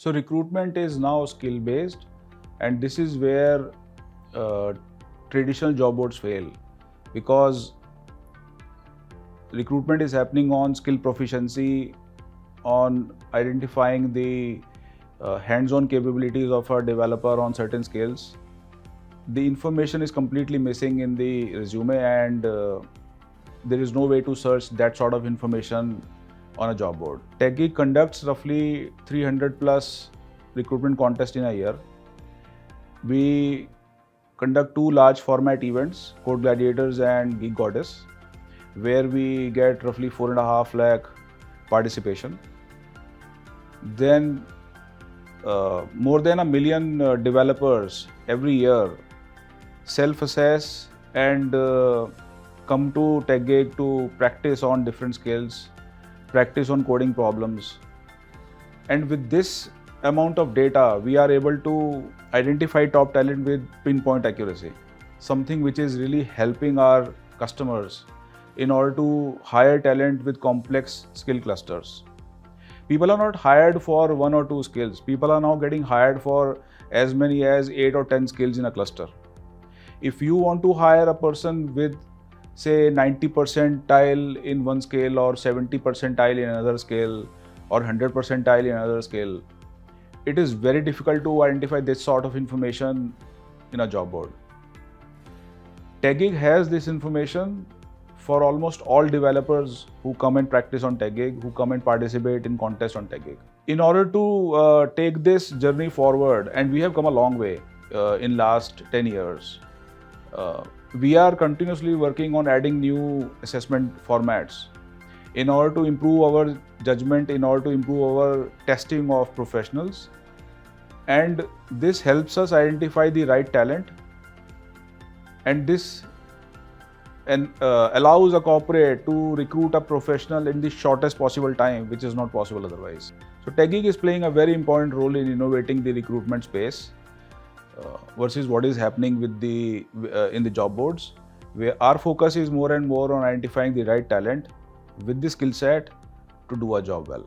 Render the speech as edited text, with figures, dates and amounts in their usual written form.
So recruitment is now skill based, and this is where traditional job boards fail, because recruitment is happening on skill proficiency, on identifying the hands-on capabilities of a developer on certain skills. The information is completely missing in the resume, and there is no way to search that sort of information on a job board. TechGig conducts roughly 300 plus recruitment contests in a year. We conduct 2 large format events, called Gladiators and Gig Goddess, where we get roughly 4.5 lakh participation. Then more than 1 million developers every year self-assess and come to TechGig to practice on different skills, practice on coding problems. And with this amount of data, we are able to identify top talent with pinpoint accuracy, something which is really helping our customers in order to hire talent with complex skill clusters. People are not hired for 1 or 2 skills. People are now getting hired for as many as 8 or 10 skills in a cluster. If you want to hire a person with, say, 90 percentile in one skill, or 70 percentile in another skill, or 100 percentile in another skill, it is very difficult to identify this sort of information in a job board. TechGig has this information for almost all developers who come and practice on TechGig, who come and participate in contests on TechGig. In order to take this journey forward, and we have come a long way in last 10 years, we are continuously working on adding new assessment formats in order to improve our judgment, in order to improve our testing of professionals. And this helps us identify the right talent, and this allows a corporate to recruit a professional in the shortest possible time, which is not possible otherwise. So TechGig is playing a very important role in innovating the recruitment space versus what is happening with in the job boards, where our focus is more and more on identifying the right talent with the skill set to do a job well.